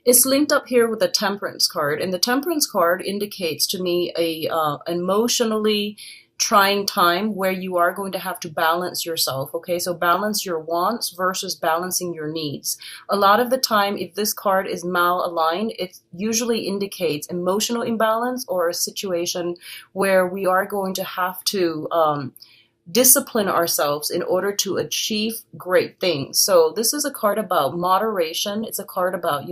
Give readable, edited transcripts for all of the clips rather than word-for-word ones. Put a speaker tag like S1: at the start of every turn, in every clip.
S1: It's linked up here with the Temperance card, and the Temperance card indicates to me a emotionally trying time where you are going to have to balance yourself. Okay, so balance your wants versus balancing your needs. A lot of the time, if this card is malaligned, it usually indicates emotional imbalance or a situation where we are going to have to discipline ourselves in order to achieve great things. So this is a card about moderation. It's a card about,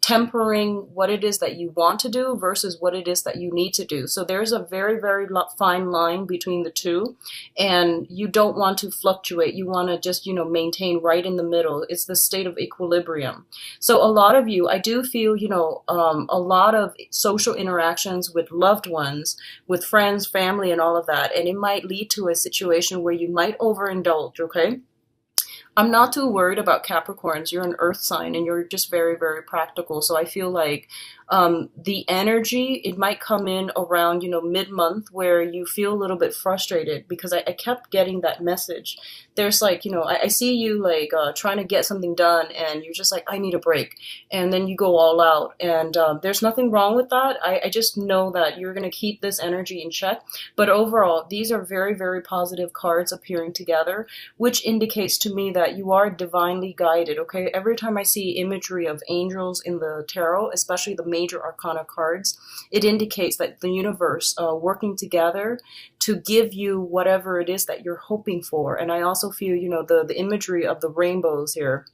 S1: tempering what it is that you want to do versus what it is that you need to do. So there's a very, very fine line between the two, and you don't want to fluctuate. You want to just, maintain right in the middle. It's the state of equilibrium. So a lot of you, I do feel, a lot of social interactions with loved ones, with friends, family, and all of that, and it might lead to a situation where you might overindulge, okay? I'm not too worried about Capricorns. You're an earth sign and you're just very, very practical. So I feel like the energy, it might come in around, mid-month where you feel a little bit frustrated because I kept getting that message. There's like, I see you like trying to get something done and you're just like, I need a break. And then you go all out. And there's nothing wrong with that. I just know that you're going to keep this energy in check. But overall, these are very, very positive cards appearing together, which indicates to me that you are divinely guided, okay? Every time I see imagery of angels in the tarot, especially the major arcana cards, it indicates that the universe working together to give you whatever it is that you're hoping for. And I also feel, the imagery of the rainbows here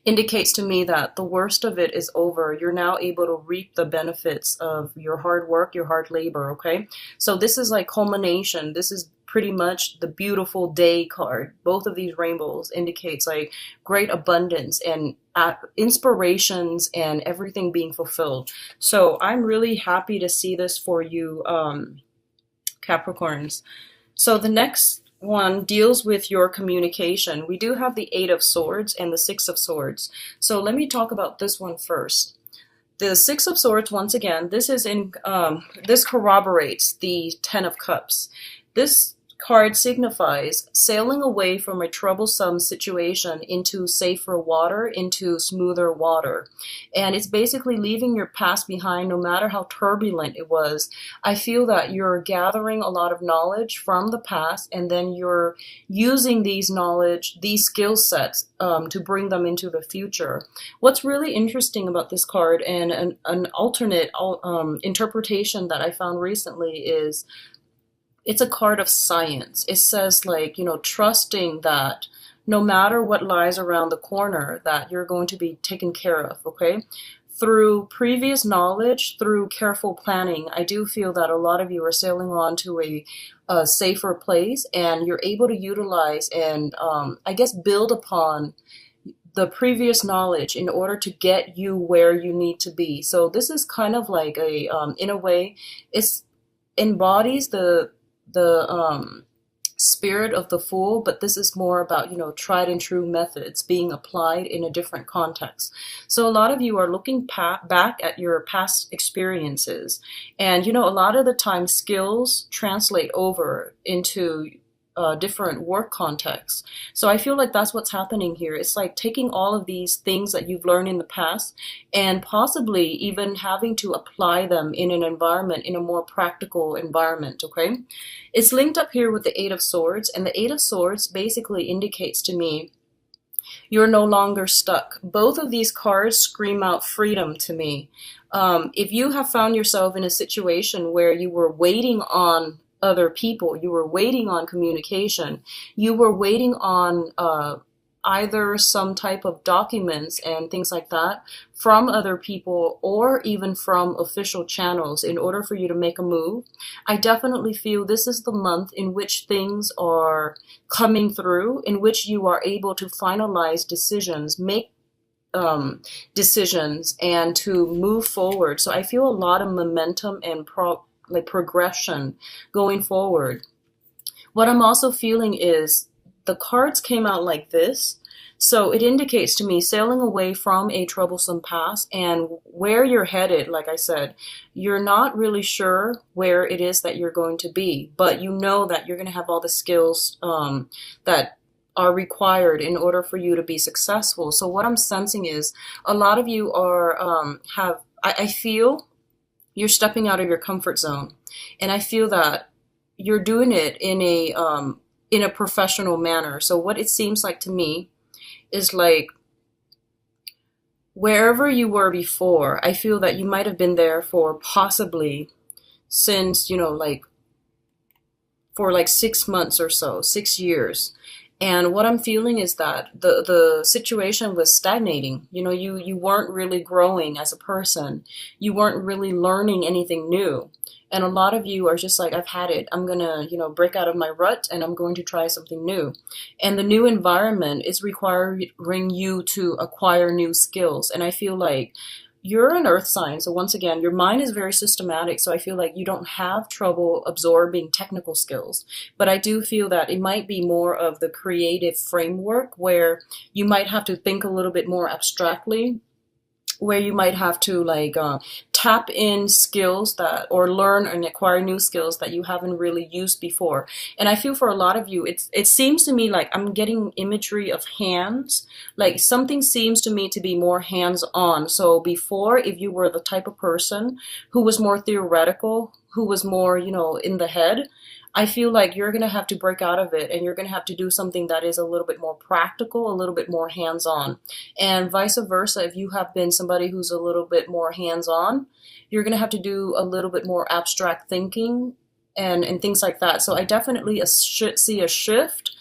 S1: indicates to me that the worst of it is over. You're now able to reap the benefits of your hard work, your hard labor, okay? So this is like culmination. This is pretty much the beautiful day card. Both of these rainbows indicates like great abundance and inspirations and everything being fulfilled. So I'm really happy to see this for you, Capricorns. So the next one deals with your communication. We do have the Eight of Swords and the Six of Swords. So let me talk about this one first. The Six of Swords, once again, this corroborates the Ten of Cups. This card signifies sailing away from a troublesome situation into safer water, into smoother water. And it's basically leaving your past behind no matter how turbulent it was. I feel that you're gathering a lot of knowledge from the past and then you're using these skill sets to bring them into the future. What's really interesting about this card and an alternate interpretation that I found recently is it's a card of science. It says like, trusting that no matter what lies around the corner, that you're going to be taken care of, okay? Through previous knowledge, through careful planning, I do feel that a lot of you are sailing on to a safer place and you're able to utilize and I guess build upon the previous knowledge in order to get you where you need to be. So this is kind of like in a way, it embodies the spirit of the Fool, but this is more about, tried and true methods being applied in a different context. So a lot of you are looking back at your past experiences, and, a lot of the time skills translate over into different work contexts. So I feel like that's what's happening here. It's like taking all of these things that you've learned in the past and possibly even having to apply them in an environment, in a more practical environment, okay? It's linked up here with the Eight of Swords, and the Eight of Swords basically indicates to me you're no longer stuck. Both of these cards scream out freedom to me. If you have found yourself in a situation where you were waiting on other people, you were waiting on communication, you were waiting on either some type of documents and things like that from other people or even from official channels in order for you to make a move, I definitely feel this is the month in which things are coming through, in which you are able to finalize decisions, make decisions, and to move forward. So I feel a lot of momentum and progression going forward. What I'm also feeling is the cards came out like this. So it indicates to me sailing away from a troublesome past and where you're headed. Like I said, you're not really sure where it is that you're going to be, but you know that you're going to have all the skills that are required in order for you to be successful. So what I'm sensing is a lot of you are I feel you're stepping out of your comfort zone, and I feel that you're doing it in a professional manner. So what it seems like to me is like wherever you were before, I feel that you might have been there for possibly since, like for like 6 months or so, 6 years. And what I'm feeling is that the situation was stagnating. You weren't really growing as a person. You weren't really learning anything new. And a lot of you are just like, I've had it. I'm going to, break out of my rut and I'm going to try something new. And the new environment is requiring you to acquire new skills. And I feel like you're an earth sign. So once again, your mind is very systematic. So I feel like you don't have trouble absorbing technical skills. But I do feel that it might be more of the creative framework where you might have to think a little bit more abstractly, where you might have to tap in skills that, or learn and acquire new skills that you haven't really used before. And I feel for a lot of you, it seems to me like I'm getting imagery of hands, like something seems to me to be more hands-on. So before, if you were the type of person who was more theoretical, who was more, in the head, I feel like you're going to have to break out of it and you're going to have to do something that is a little bit more practical, a little bit more hands-on. And vice versa, if you have been somebody who's a little bit more hands-on, you're going to have to do a little bit more abstract thinking and things like that. So I definitely see a shift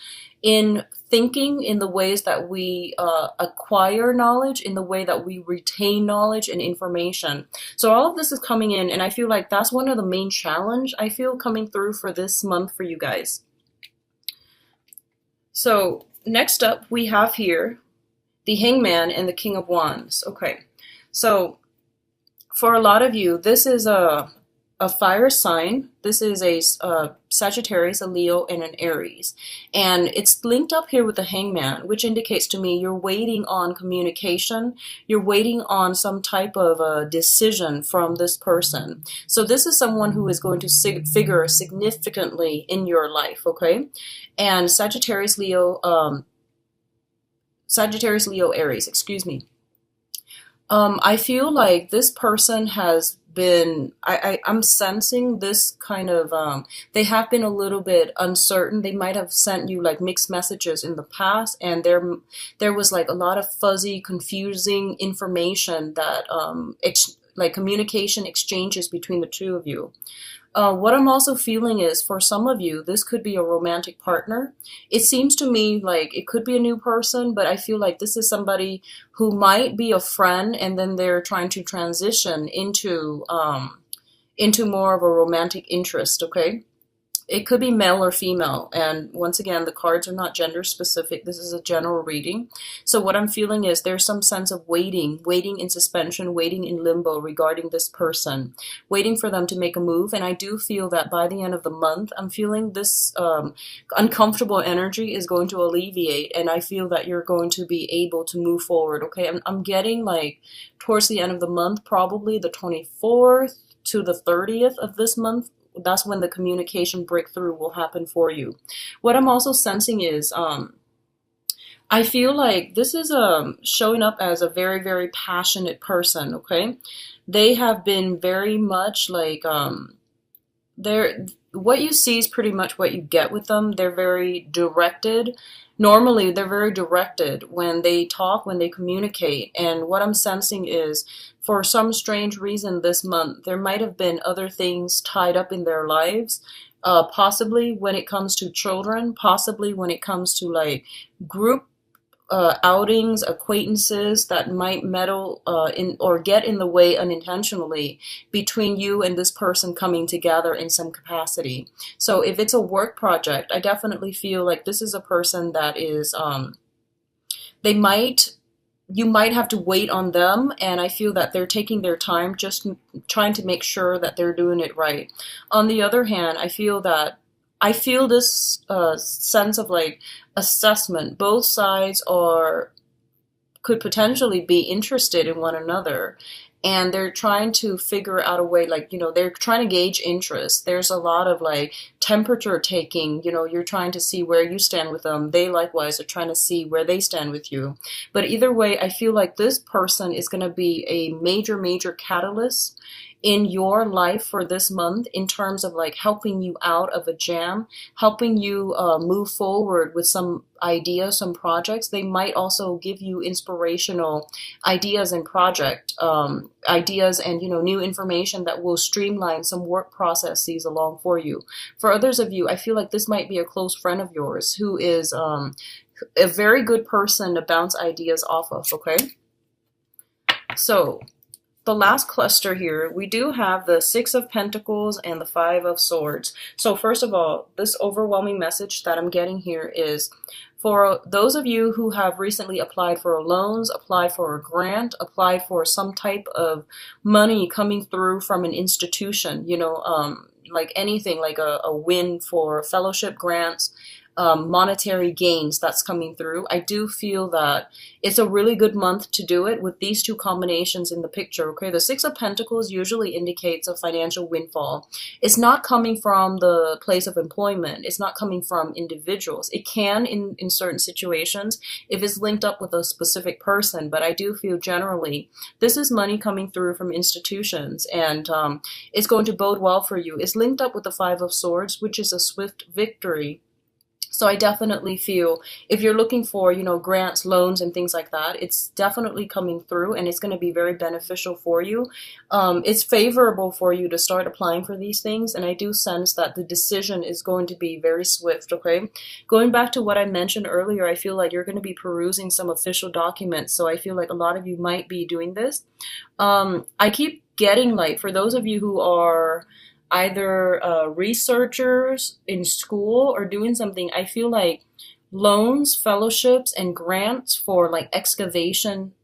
S1: in thinking, in the ways that we acquire knowledge, in the way that we retain knowledge and information. So all of this is coming in, and I feel like that's one of the main challenge I feel coming through for this month for you guys. So next up we have here the Hangman and the King of Wands. Okay, so for a lot of you, this is a fire sign. This is a Sagittarius, a Leo, and an Aries. And it's linked up here with the Hangman, which indicates to me you're waiting on communication. You're waiting on some type of a decision from this person. So this is someone who is going to figure significantly in your life, okay? And Sagittarius, Leo, Aries, excuse me. I feel like this person has been, I'm sensing this kind of, they have been a little bit uncertain. They might have sent you like mixed messages in the past, and there was like a lot of fuzzy, confusing information that, like communication exchanges between the two of you. What I'm also feeling is, for some of you, this could be a romantic partner. It seems to me like it could be a new person, but I feel like this is somebody who might be a friend, and then they're trying to transition into more of a romantic interest, okay? It could be male or female, and once again, the cards are not gender specific. This is a general reading. So what I'm feeling is there's some sense of waiting in suspension, waiting in limbo regarding this person, waiting for them to make a move. And I do feel that by the end of the month, I'm feeling this uncomfortable energy is going to alleviate, and I feel that you're going to be able to move forward, okay? I'm getting like towards the end of the month, probably the 24th to the 30th of this month. That's when the communication breakthrough will happen for you. What I'm also sensing is, I feel like this is showing up as a very, very passionate person, okay? They have been very much like, what you see is pretty much what you get with them. They're very directed. Normally, they're very directed when they talk, when they communicate. And what I'm sensing is, for some strange reason this month, there might have been other things tied up in their lives, possibly when it comes to children, possibly when it comes to like group outings, acquaintances that might meddle in or get in the way unintentionally between you and this person coming together in some capacity. So if it's a work project, I definitely feel like this is a person that is, you might have to wait on them, and I feel that they're taking their time, just trying to make sure that they're doing it right. On the other hand, I feel this sense of like assessment. Both sides could potentially be interested in one another, and they're trying to figure out a way, like, they're trying to gauge interest. There's a lot of like temperature taking, you're trying to see where you stand with them. They likewise are trying to see where they stand with you. But either way, I feel like this person is going to be a major, major catalyst in your life for this month, in terms of like helping you out of a jam, helping you move forward with some ideas, some projects. They might also give you inspirational ideas and project ideas, and new information that will streamline some work processes along for you. For others of you, I feel like this might be a close friend of yours who is a very good person to bounce ideas off of. Okay, so the last cluster here, we do have the Six of Pentacles and the Five of Swords. So first of all, this overwhelming message that I'm getting here is for those of you who have recently applied for loans, applied for a grant, applied for some type of money coming through from an institution, like anything, like a win for fellowship grants, monetary gains that's coming through. I do feel that it's a really good month to do it with these two combinations in the picture. Okay, the Six of Pentacles usually indicates a financial windfall. It's not coming from the place of employment. It's not coming from individuals. It can in certain situations if it's linked up with a specific person, but I do feel generally this is money coming through from institutions, and it's going to bode well for you. It's linked up with the Five of Swords, which is a swift victory. So I definitely feel if you're looking for, grants, loans, and things like that, it's definitely coming through, and it's going to be very beneficial for you. It's favorable for you to start applying for these things, and I do sense that the decision is going to be very swift, okay? Going back to what I mentioned earlier, I feel like you're going to be perusing some official documents, so I feel like a lot of you might be doing this. I keep getting, like, for those of you who are either researchers in school or doing something, I feel like loans, fellowships, and grants for like excavation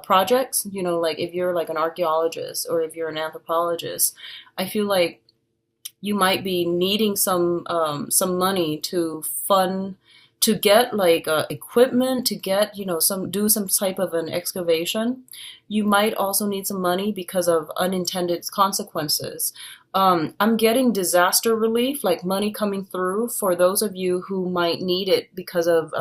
S1: projects, like if you're like an archaeologist or if you're an anthropologist, I feel like you might be needing some money to fund, to get like equipment, to get, do some type of an excavation. You might also need some money because of unintended consequences. I'm getting disaster relief, like money coming through for those of you who might need it because of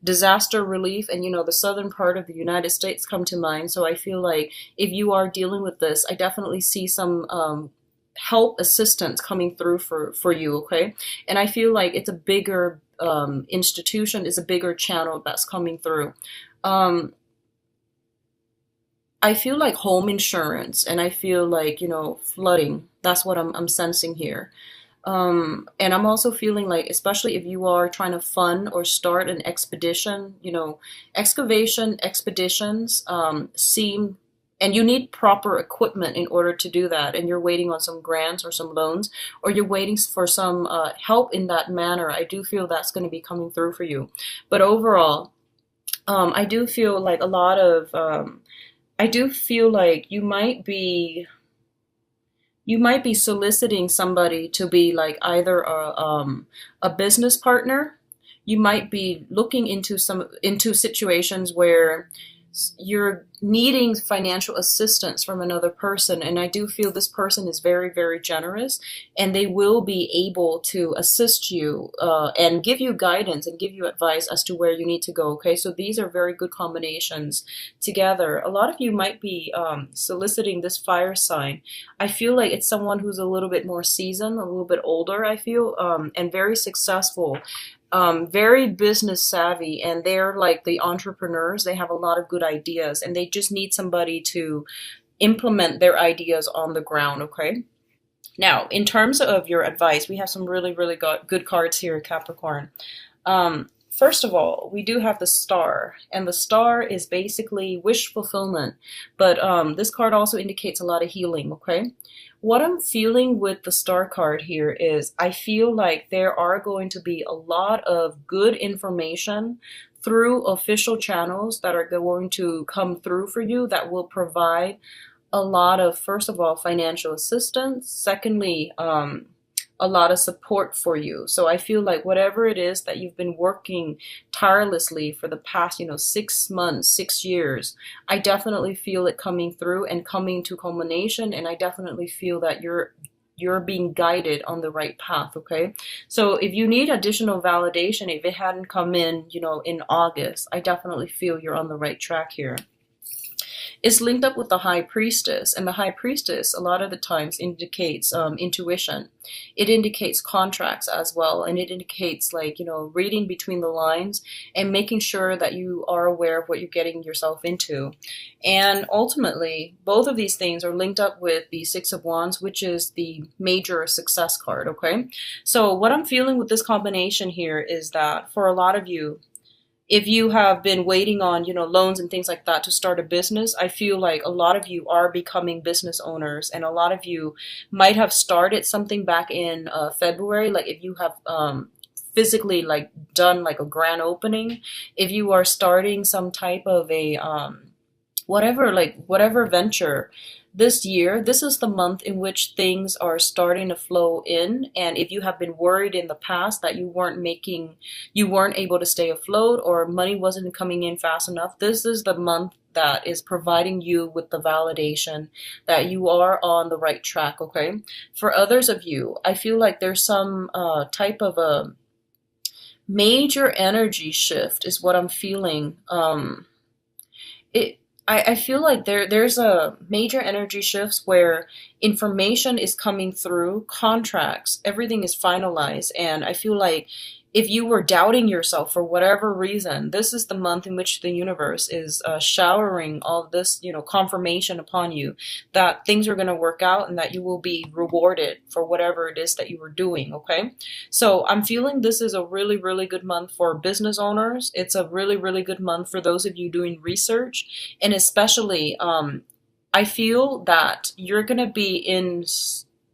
S1: disaster relief. And, the southern part of the United States come to mind. So I feel like if you are dealing with this, I definitely see some help, assistance coming through for you, okay? And I feel like it's a bigger institution, is a bigger channel that's coming through. I feel like home insurance, and I feel like, flooding. That's what I'm sensing here. And I'm also feeling like, especially if you are trying to fund or start an expedition, excavation expeditions seem, and you need proper equipment in order to do that, and you're waiting on some grants or some loans, or you're waiting for some help in that manner. I do feel that's going to be coming through for you. But overall, I do feel like a lot of I do feel like you might be soliciting somebody to be like either a business partner. You might be looking into situations where you're needing financial assistance from another person, and I do feel this person is very, very generous, and they will be able to assist you and give you guidance and give you advice as to where you need to go. Okay, so these are very good combinations together. A lot of you might be soliciting this fire sign. I feel like it's someone who's a little bit more seasoned, a little bit older, I feel, and very successful. Very business savvy, and they're like the entrepreneurs. They have a lot of good ideas, and they just need somebody to implement their ideas on the ground, okay? Now, in terms of your advice, we have some really, really good cards here, Capricorn. First of all, we do have the Star, and the Star is basically wish fulfillment, but this card also indicates a lot of healing, okay? What I'm feeling with the Star card here is I feel like there are going to be a lot of good information through official channels that are going to come through for you that will provide a lot of, first of all, financial assistance. Secondly, a a lot of support for you. So I feel like whatever it is that you've been working tirelessly for the past, 6 months, 6 years, I definitely feel it coming through and coming to culmination. And I definitely feel that you're being guided on the right path, okay? So if you need additional validation, if it hadn't come in, in August, I definitely feel you're on the right track here. It's linked up with the high priestess, and the high priestess a lot of the times indicates intuition. It indicates contracts as well, and it indicates like reading between the lines and making sure that you are aware of what you're getting yourself into. And ultimately, both of these things are linked up with the Six of Wands, which is the major success card, okay? So what I'm feeling with this combination here is that for a lot of you, if you have been waiting on, loans and things like that to start a business, I feel like a lot of you are becoming business owners, and a lot of you might have started something back in February. Like if you have physically like done like a grand opening, if you are starting some type of a whatever venture this year, this is the month in which things are starting to flow in. And if you have been worried in the past that you weren't able to stay afloat, or money wasn't coming in fast enough, this is the month that is providing you with the validation that you are on the right track, okay? For others of you, I feel like there's some type of a major energy shift is what I'm feeling. I feel like there's a major energy shifts where information is coming through, contracts, everything is finalized, and I feel like if you were doubting yourself for whatever reason, this is the month in which the universe is showering all this, confirmation upon you that things are going to work out and that you will be rewarded for whatever it is that you were doing, okay? So I'm feeling this is a really, really good month for business owners. It's a really, really good month for those of you doing research. And especially, I feel that you're going to be in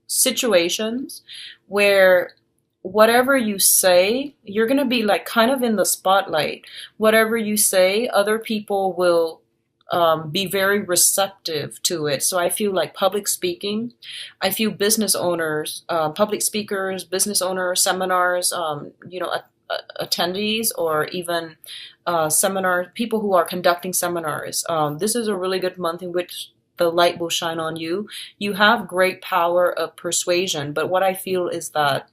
S1: situations where whatever you say, you're going to be like kind of in the spotlight. Whatever you say, other people will be very receptive to it. So I feel like public speaking, I feel business owners, public speakers, business owners, seminars, attendees, or even seminars, people who are conducting seminars. This is a really good month in which the light will shine on you. You have great power of persuasion, but what I feel is that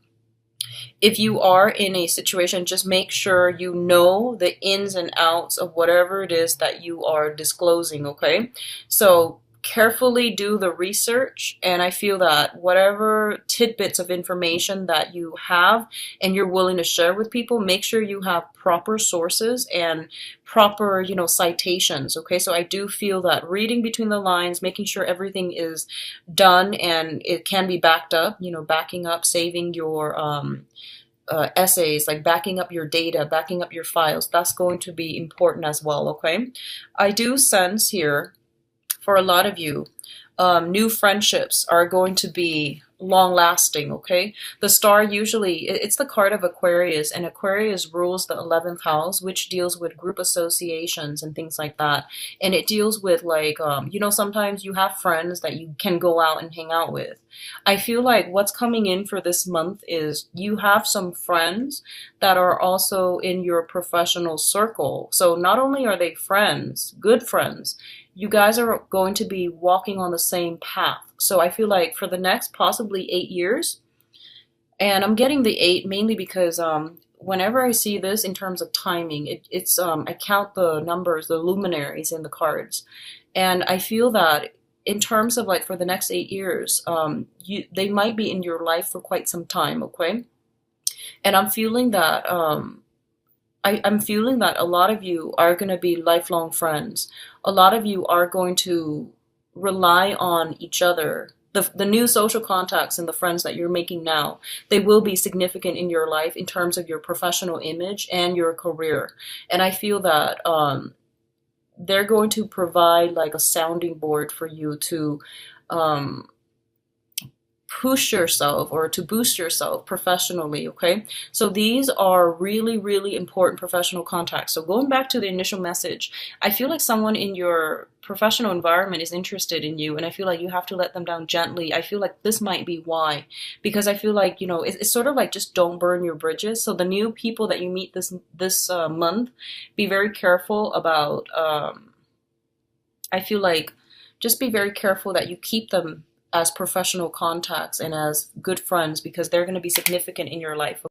S1: if you are in a situation, just make sure you know the ins and outs of whatever it is that you are disclosing, okay? So carefully do the research, and I feel that whatever tidbits of information that you have and you're willing to share with people, make sure you have proper sources and proper, citations, okay? So I do feel that reading between the lines, making sure everything is done and it can be backed up, backing up, saving your essays, like backing up your data, backing up your files, that's going to be important as well, okay? I do sense here for a lot of you, new friendships are going to be long lasting, okay? The star usually, it's the card of Aquarius, and Aquarius rules the 11th house, which deals with group associations and things like that. And it deals with like, sometimes you have friends that you can go out and hang out with. I feel like what's coming in for this month is you have some friends that are also in your professional circle. So not only are they friends, good friends, you guys are going to be walking on the same path. So I feel like for the next possibly 8 years, and I'm getting the 8 mainly because whenever I see this in terms of timing, it's I count the numbers, the luminaries in the cards, and I feel that in terms of like for the next 8 years, they might be in your life for quite some time, okay? And I'm feeling that I'm feeling that a lot of you are going to be lifelong friends. A lot of you are going to rely on each other. The new social contacts and the friends that you're making now, they will be significant in your life in terms of your professional image and your career. And I feel that they're going to provide like a sounding board for you to push yourself or to boost yourself professionally, okay? So these are really, really important professional contacts. So going back to the initial message, I feel like someone in your professional environment is interested in you, and I feel like you have to let them down gently. I feel like this might be why, because I feel like, you know, it's sort of like just don't burn your bridges. So the new people that you meet this month, be very careful about. I feel like just be very careful that you keep them as professional contacts and as good friends, because they're going to be significant in your life.